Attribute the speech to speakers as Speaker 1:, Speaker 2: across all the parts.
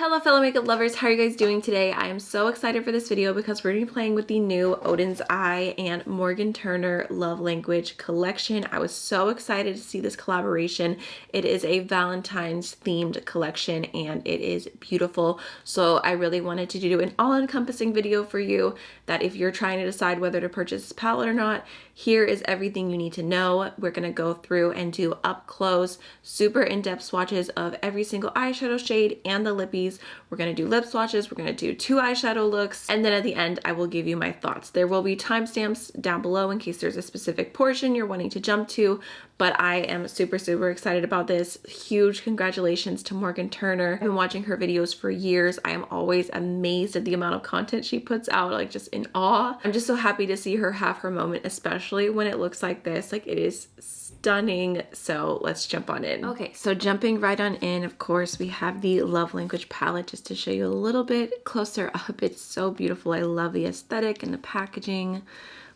Speaker 1: Hello fellow makeup lovers, how are you guys doing today? I am so excited for this video because we're going to be playing with the new Oden's Eye and Morgan Turner Love Language collection. I was so excited to see this collaboration. It is a Valentine's themed collection and it is beautiful. So I really wanted to do an all-encompassing video for you that if you're trying to decide whether to purchase this palette or not, here is everything you need to know. We're going to go through and do up close, super in-depth swatches of every single eyeshadow shade and the lippies. We're going to do lip swatches, we're going to do 2 eyeshadow looks, and then at the end I will give you my thoughts. There will be timestamps down below in case there's a specific portion you're wanting to jump to, but I am super excited about this. Huge congratulations to Morgan Turner. I've been watching her videos for years. I am always amazed at the amount of content she puts out, like just in awe. I'm just so happy to see her have her moment, especially when it looks like this. Like, it is stunning. So let's jump on in. Okay, so jumping right on in, of course, we have the Love Language palette just to show you a little bit closer up. It's so beautiful. I love the aesthetic and the packaging.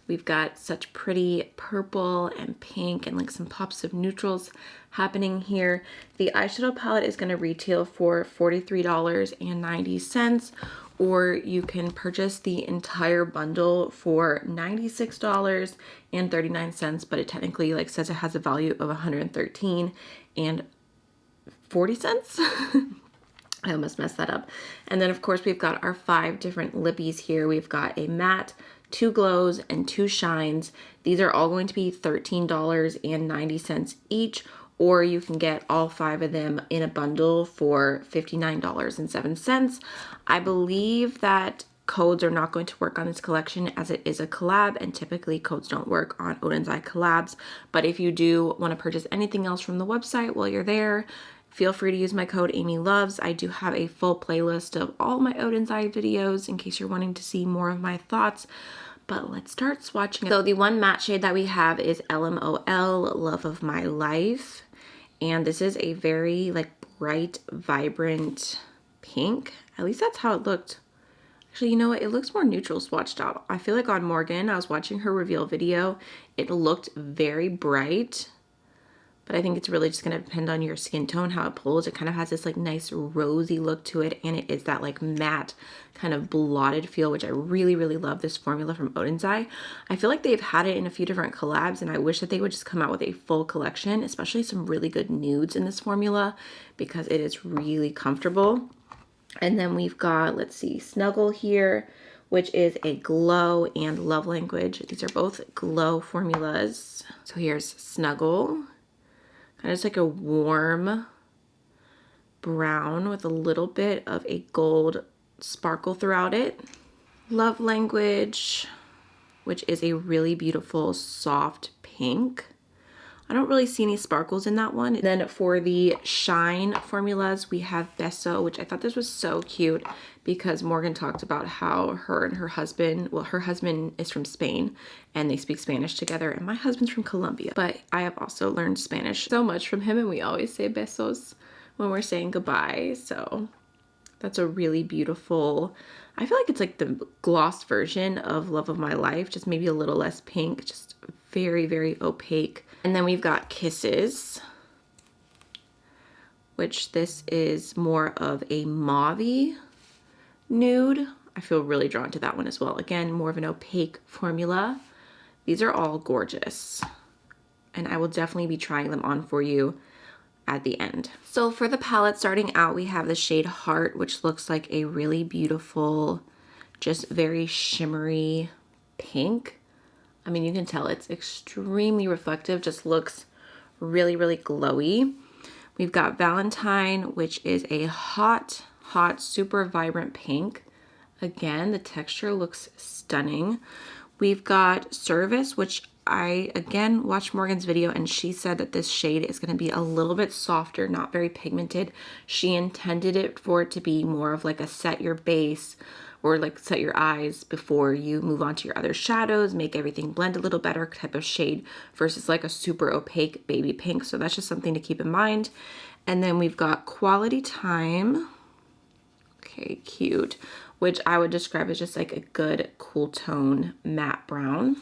Speaker 1: We've got such pretty purple and pink and like some pops of neutrals happening here. The eyeshadow palette is going to retail for $43.90, or you can purchase the entire bundle for $96.39, but it technically like says it has a value of $113.40. I almost messed that up. And then of course we've got our 5 different lippies here. We've got a matte, 2 glows, and 2 shines. These are all going to be $13.90 each, or you can get all 5 of them in a bundle for $59.07. I believe that codes are not going to work on this collection as it is a collab, and typically codes don't work on Oden's Eye collabs. But if you do want to purchase anything else from the website while you're there, feel free to use my code AMYLOVES. I do have a full playlist of all my Oden's Eye videos in case you're wanting to see more of my thoughts. But let's start swatching. So the one matte shade that we have is LMOL, Love of My Life. And this is a very like bright, vibrant pink. At least that's how it looked. Actually, you know what? It looks more neutral swatched out. I feel like on Morgan, I was watching her reveal video, it looked very bright. But I think it's really just going to depend on your skin tone, how it pulls. It kind of has this like nice rosy look to it, and it is that like matte kind of blotted feel, which I really love this formula from Oden's Eye. I feel like they've had it in a few different collabs, and I wish that they would just come out with a full collection, especially some really good nudes in this formula, because it is really comfortable. And then we've got, let's see, Snuggle here, which is a glow and Love Language. These are both glow formulas. So here's Snuggle. And it's like a warm brown with a little bit of a gold sparkle throughout it. Love Language, which is a really beautiful soft pink. I don't really see any sparkles in that one. And then for the shine formulas, we have Beso, which I thought this was so cute because Morgan talked about how her and her husband, well, her husband is from Spain and they speak Spanish together, and my husband's from Colombia. But I have also learned Spanish so much from him, and we always say besos when we're saying goodbye. So that's a really beautiful, I feel like it's like the gloss version of Love of My Life, just maybe a little less pink, just very opaque. And then we've got Kisses, which this is more of a mauve-y nude. I feel really drawn to that one as well. Again, more of an opaque formula. These are all gorgeous, and I will definitely be trying them on for you at the end. So for the palette, starting out, we have the shade Heart, which looks like a really beautiful, just very shimmery pink. I mean, you can tell it's extremely reflective, just looks really glowy. We've got Valentine, which is a hot, super vibrant pink. Again, the texture looks stunning. We've got Service, which I, again, watched Morgan's video, and she said that this shade is going to be a little bit softer, not very pigmented. She intended it for it to be more of like a set your base, or like set your eyes before you move on to your other shadows, make everything blend a little better type of shade versus like a super opaque baby pink. So that's just something to keep in mind. And then we've got Quality Time. Okay, cute. Which I would describe as just like a good cool tone matte brown.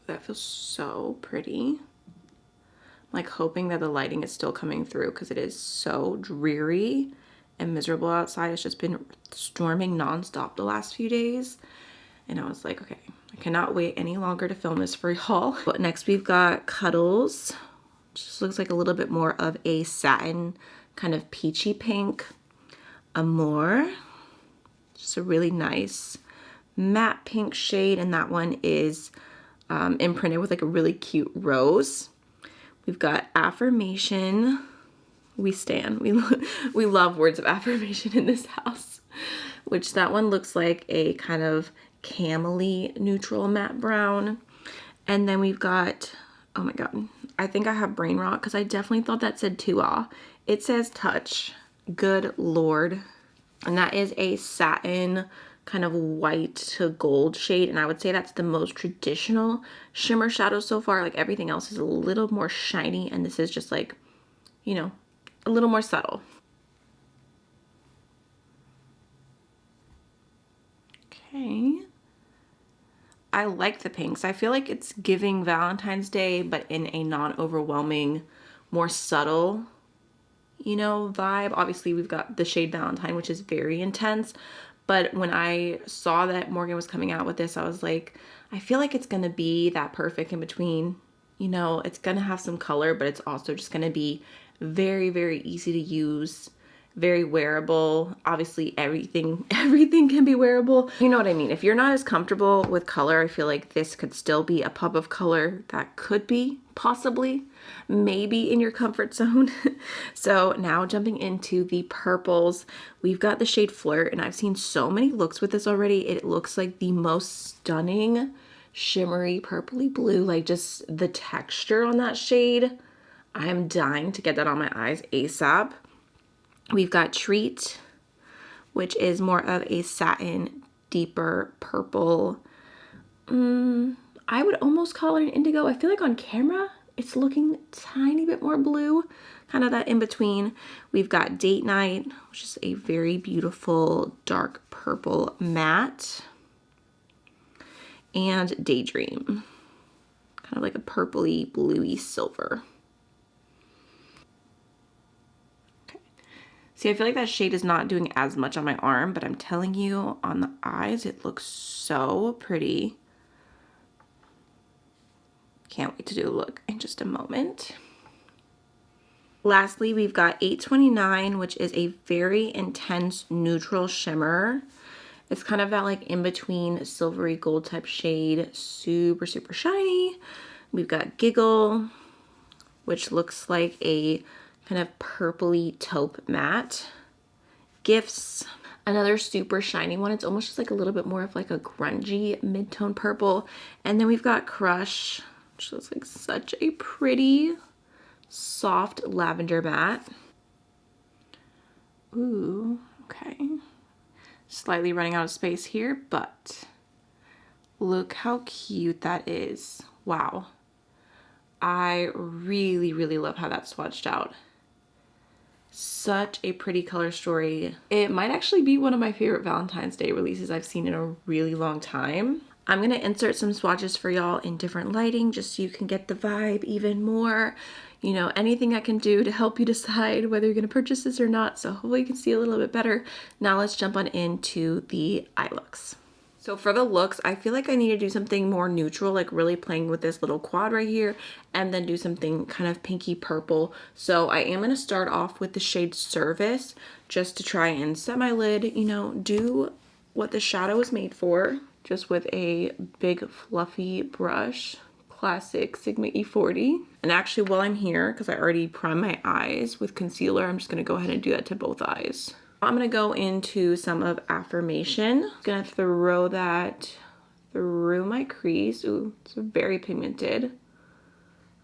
Speaker 1: That feels so pretty. I'm like hoping that the lighting is still coming through because it is so dreary and miserable outside. It's just been storming nonstop the last few days. And I was like, okay, I cannot wait any longer to film this for y'all. But next we've got Cuddles. Just looks like a little bit more of a satin kind of peachy pink. Amor. Just a really nice matte pink shade, and that one is imprinted with like a really cute rose. We've got Affirmation. We stan. We love words of affirmation in this house. Which that one looks like a kind of camely neutral matte brown. And then we've got, oh my god, I think I have brain rot because I definitely thought that said Tua. It says Touch. Good lord. And that is a satin kind of white to gold shade, and I would say that's the most traditional shimmer shadow so far. Like everything else is a little more shiny, and this is just like, you know, a little more subtle. Okay. I like the pinks. I feel like it's giving Valentine's Day, but in a non-overwhelming, more subtle, you know, vibe. Obviously we've got the shade Valentine, which is very intense, but when I saw that Morgan was coming out with this, I was like, I feel like it's gonna be that perfect in between. You know, it's gonna have some color, but it's also just gonna be very, very easy to use, very wearable. Obviously everything can be wearable. You know what I mean? If you're not as comfortable with color, I feel like this could still be a pop of color that could be possibly maybe in your comfort zone. So now jumping into the purples, we've got the shade Flirt, and I've seen so many looks with this already. It looks like the most stunning shimmery purpley blue, like just the texture on that shade. I am dying to get that on my eyes ASAP. We've got Treat, which is more of a satin, deeper purple. I would almost call it an indigo. I feel like on camera, it's looking a tiny bit more blue, kind of that in between. We've got Date Night, which is a very beautiful dark purple matte. And Daydream, kind of like a purpley, bluey silver. See, I feel like that shade is not doing as much on my arm, but I'm telling you, on the eyes, it looks so pretty. Can't wait to do a look in just a moment. Lastly, we've got 829, which is a very intense neutral shimmer. It's kind of that like in-between silvery gold type shade, super, super shiny. We've got Giggle, which looks like a kind of purpley taupe matte. Gifts, another super shiny one. It's almost just like a little bit more of like a grungy mid-tone purple. And then we've got Crush, which looks like such a pretty soft lavender matte. Ooh, okay. Slightly running out of space here, but look how cute that is. Wow. I really, really love how that's swatched out. Such a pretty color story. It might actually be one of my favorite Valentine's Day releases I've seen in a really long time. I'm gonna insert some swatches for y'all in different lighting just so you can get the vibe even more. You know, anything I can do to help you decide whether you're gonna purchase this or not, so hopefully you can see a little bit better. Now let's jump on into the eye looks. So for the looks, I feel like I need to do something more neutral, like really playing with this little quad right here, and then do something kind of pinky purple. So I am gonna start off with the shade Service, just to try and set my lid, you know, do what the shadow is made for, just with a big fluffy brush, classic Sigma E40. And actually while I'm here, because I already primed my eyes with concealer, I'm just gonna go ahead and do that to both eyes. I'm gonna go into some of Affirmation. I'm gonna throw that through my crease. Ooh, it's very pigmented.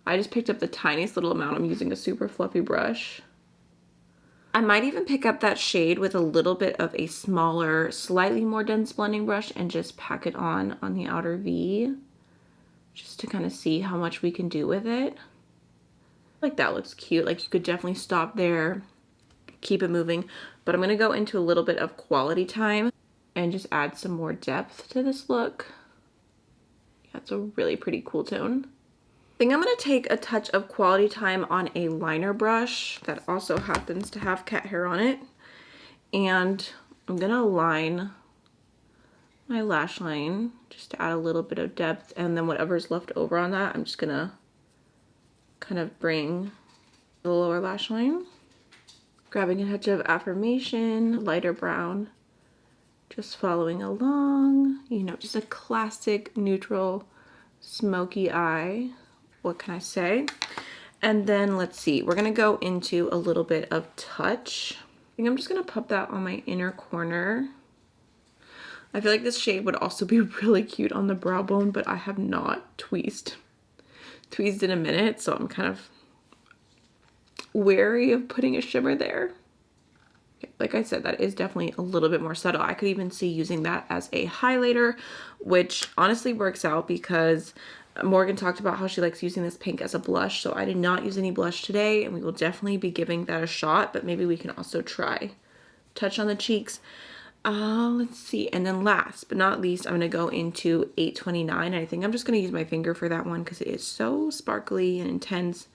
Speaker 1: I just picked up the tiniest little amount. I'm using a super fluffy brush. I might even pick up that shade with a little bit of a smaller, slightly more dense blending brush and just pack it on the outer V, just to kind of see how much we can do with it. Like that looks cute. Like you could definitely stop there, keep it moving. But I'm gonna go into a little bit of Quality Time and just add some more depth to this look. Yeah, it's a really pretty cool tone. I think I'm gonna take a touch of Quality Time on a liner brush that also happens to have cat hair on it. And I'm gonna line my lash line just to add a little bit of depth, and then whatever's left over on that, I'm just gonna kind of bring the lower lash line. Grabbing a touch of affirmation, lighter brown, just following along, you know, just a classic neutral smoky eye. What can I say? And then let's see, we're gonna go into a little bit of touch. I think I'm just gonna pop that on my inner corner. I feel like this shade would also be really cute on the brow bone, but I have not tweezed in a minute, so I'm kind of wary of putting a shimmer there. Like I said, that is definitely a little bit more subtle. I could even see using that as a highlighter, which honestly works out because Morgan talked about how she likes using this pink as a blush, so I did not use any blush today, and we will definitely be giving that a shot, but maybe we can also try touch on the cheeks. Let's see, and then last but not least, I'm gonna go into 829. I think I'm just gonna use my finger for that one because it is so sparkly and intense.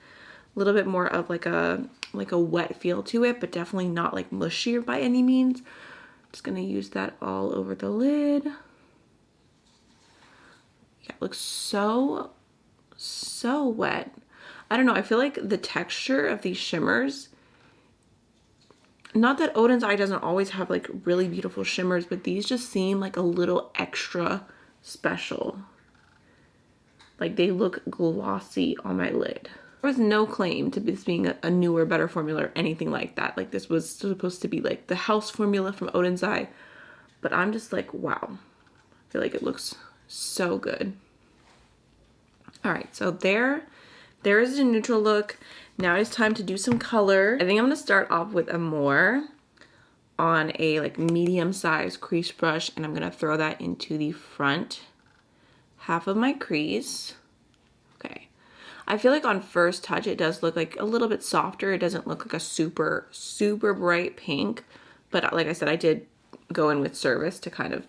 Speaker 1: A little bit more of like a wet feel to it, but definitely not like mushy by any means. Just gonna use that all over the lid. Yeah, it looks so wet. I don't know, I feel like the texture of these shimmers, not that Oden's eye doesn't always have like really beautiful shimmers, but these just seem like a little extra special. Like they look glossy on my lid. There was no claim to this being a newer, better formula or anything like that. Like this was supposed to be like the house formula from Oden's eye, but I'm just like, wow. I feel like it looks so good. All right, so there is a neutral look. Now it's time to do some color. I think I'm gonna start off with Amor on a like medium-sized crease brush, and I'm gonna throw that into the front half of my crease. Okay. I feel like on first touch, it does look like a little bit softer. It doesn't look like a super, super bright pink, but like I said, I did go in with service to kind of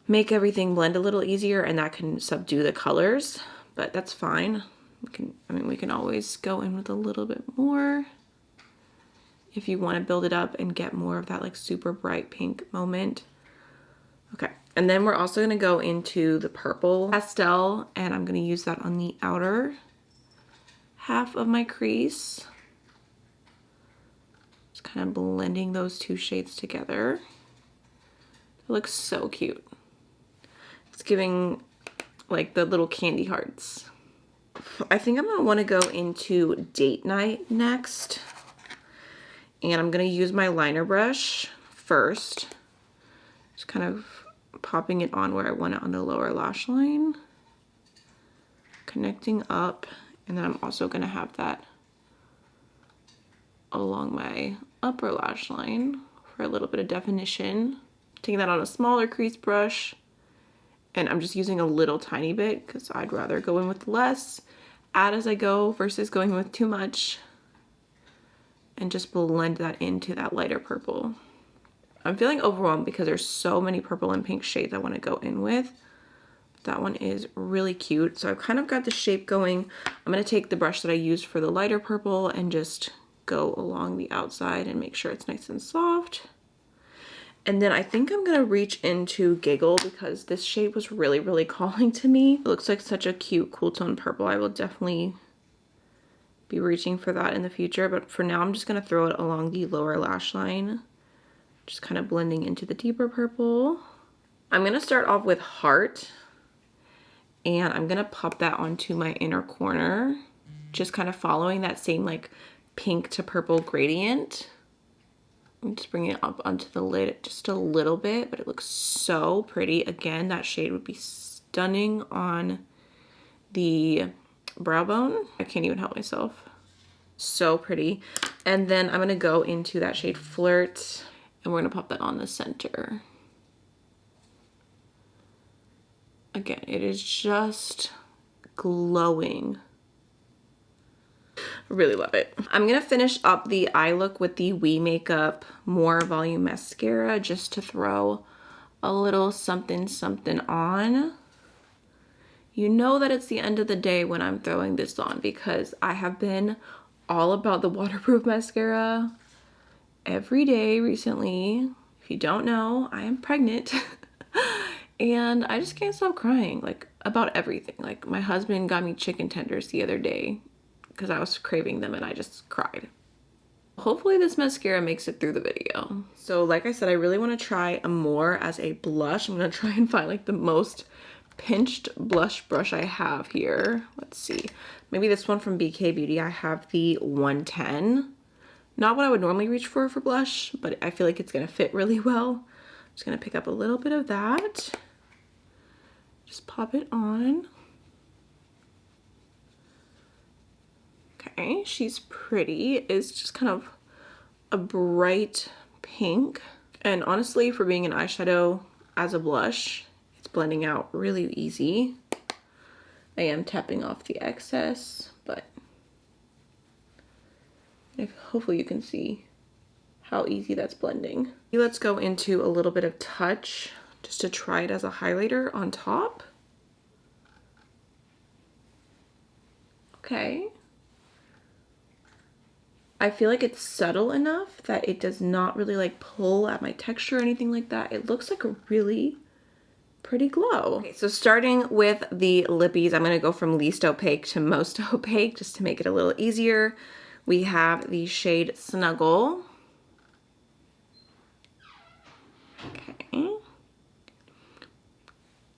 Speaker 1: make everything blend a little easier, and that can subdue the colors, but that's fine. We can always go in with a little bit more if you want to build it up and get more of that like super bright pink moment. Okay, and then we're also going to go into the purple pastel, and I'm going to use that on the outer half of my crease. Just kind of blending those two shades together. It looks so cute. It's giving like the little candy hearts. I think I'm gonna want to go into Date Night next, and I'm gonna use my liner brush first, just kind of popping it on where I want it on the lower lash line, connecting up, and then I'm also gonna have that along my upper lash line for a little bit of definition. Taking that on a smaller crease brush, and I'm just using a little tiny bit because I'd rather go in with less, add as I go versus going with too much, and just blend that into that lighter purple. I'm feeling overwhelmed because there's so many purple and pink shades I want to go in with. That one is really cute. So I've kind of got the shape going. I'm going to take the brush that I used for the lighter purple and just go along the outside and make sure it's nice and soft. And then I think I'm gonna reach into Giggle because this shade was really, really calling to me. It looks like such a cute, cool tone purple. I will definitely be reaching for that in the future, but for now I'm just gonna throw it along the lower lash line, just kind of blending into the deeper purple. I'm gonna start off with Heart, and I'm gonna pop that onto my inner corner, just kind of following that same like pink to purple gradient. I'm just bringing it up onto the lid just a little bit, but it looks so pretty. Again, that shade would be stunning on the brow bone. I can't even help myself. So pretty. And then I'm gonna go into that shade Flirt, and we're gonna pop that on the center. Again, it is just glowing. Really love it. I'm gonna finish up the eye look with the We Makeup More Volume Mascara just to throw a little something something on. You know that it's the end of the day when I'm throwing this on because I have been all about the waterproof mascara, every day recently. If you don't know, I am pregnant. And I just can't stop crying, like, about everything. Like, my husband got me chicken tenders the other day because I was craving them and I just cried. Hopefully this mascara makes it through the video. So like I said, I really want to try Amor as a blush. I'm going to try and find like the most pinched blush brush I have here. Let's see. Maybe this one from BK Beauty. I have the 110. Not what I would normally reach for blush, but I feel like it's going to fit really well. I'm just going to pick up a little bit of that. Just pop it on. Okay, she's pretty. It's just kind of a bright pink. And honestly, for being an eyeshadow as a blush, it's blending out really easy. I am tapping off the excess, but hopefully you can see how easy that's blending. Let's go into a little bit of Touch just to try it as a highlighter on top. Okay. I feel like it's subtle enough that it does not really like pull at my texture or anything like that. It looks like a really pretty glow. Okay, so starting with the lippies, I'm gonna go from least opaque to most opaque just to make it a little easier. We have the shade Snuggle. Okay.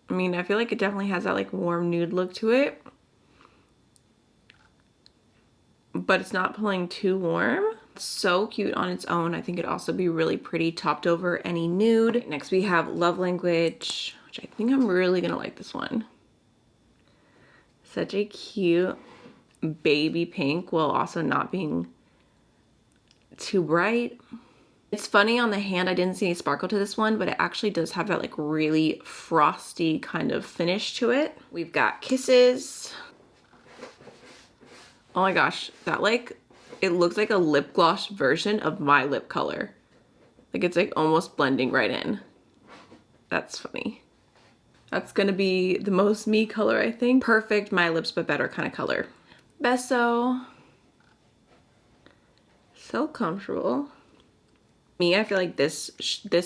Speaker 1: I mean, I feel like it definitely has that like warm nude look to it, but it's not pulling too warm. It's so cute on its own. I think it'd also be really pretty topped over any nude. Okay, next we have Love Language, which I think I'm really gonna like this one. Such a cute baby pink while also not being too bright. It's funny on the hand, I didn't see any sparkle to this one, but it actually does have that like really frosty kind of finish to it. We've got Kisses. Oh my gosh, that like, it looks like a lip gloss version of my lip color. Like it's like almost blending right in. That's funny. That's gonna be the most me color, I think. Perfect, my lips but better kind of color. Beso. So comfortable. Me, I feel like this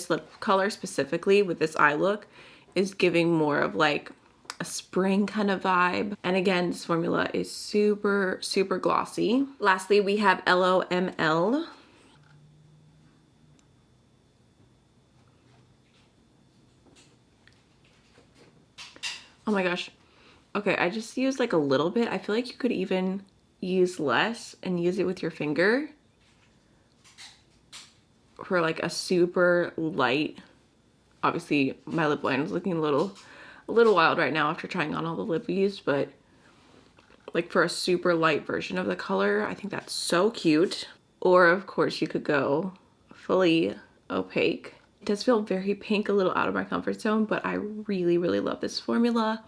Speaker 1: lip color specifically with this eye look is giving more of like a spring kind of vibe. And again, this formula is super, super glossy. Lastly, we have LOML. Oh my gosh. Okay, I just used like a little bit. I feel like you could even use less and use it with your finger for like a super light. Obviously, my lip line is looking a little wild right now after trying on all the lippies, but like for a super light version of the color, I think that's so cute. Or of course you could go fully opaque. It does feel very pink, a little out of my comfort zone, but I really, really love this formula.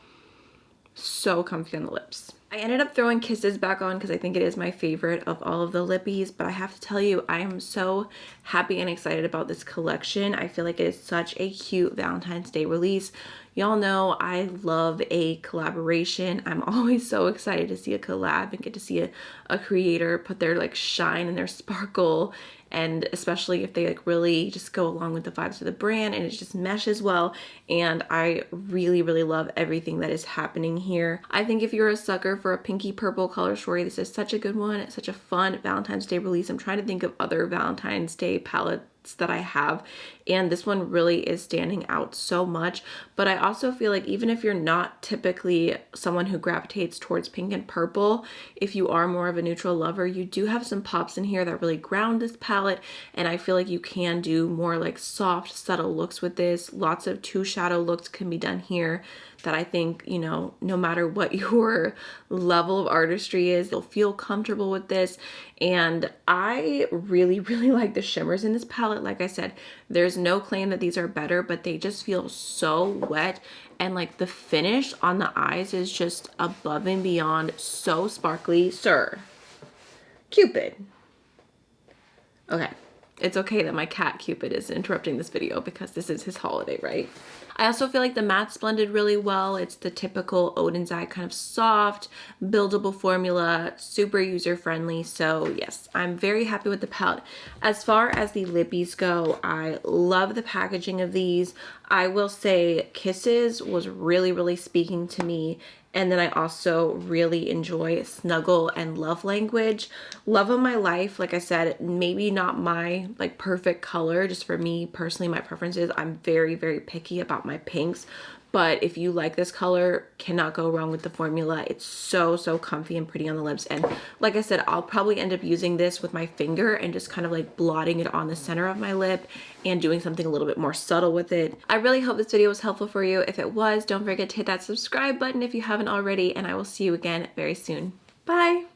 Speaker 1: So comfy on the lips. I ended up throwing Kisses back on because I think it is my favorite of all of the lippies, but I have to tell you, I am so happy and excited about this collection. I feel like it is such a cute Valentine's Day release. Y'all know I love a collaboration. I'm always so excited to see a collab and get to see a creator put their like shine and their sparkle, and especially if they like really just go along with the vibes of the brand and it just meshes well. And I really, really love everything that is happening here. I think if you're a sucker for a pinky purple color story, this is such a good one. It's such a fun Valentine's Day release. I'm trying to think of other Valentine's Day palettes that I have, and this one really is standing out so much. But I also feel like even if you're not typically someone who gravitates towards pink and purple, if you are more of a neutral lover, you do have some pops in here that really ground this palette, and I feel like you can do more like soft, subtle looks with this. Lots of two shadow looks can be done here that I think, you know, no matter what your level of artistry is, you'll feel comfortable with this. And I really, really like the shimmers in this palette. Like I said, there's no claim that these are better, but they just feel so wet. And like the finish on the eyes is just above and beyond so sparkly. Sir, Cupid. Okay, it's okay that my cat Cupid is interrupting this video because this is his holiday, right? I also feel like the mattes blended really well. It's the typical Oden's Eye kind of soft, buildable formula, super user-friendly. So yes, I'm very happy with the palette. As far as the lippies go, I love the packaging of these. I will say Kisses was really, really speaking to me. And then I also really enjoy Snuggle and Love Language. Love of My Life, like I said, maybe not my like perfect color. Just for me personally, my preferences, I'm very, very picky about my pinks. But if you like this color, cannot go wrong with the formula. It's so, so comfy and pretty on the lips. And like I said, I'll probably end up using this with my finger and just kind of like blotting it on the center of my lip and doing something a little bit more subtle with it. I really hope this video was helpful for you. If it was, don't forget to hit that subscribe button if you haven't already, and I will see you again very soon. Bye!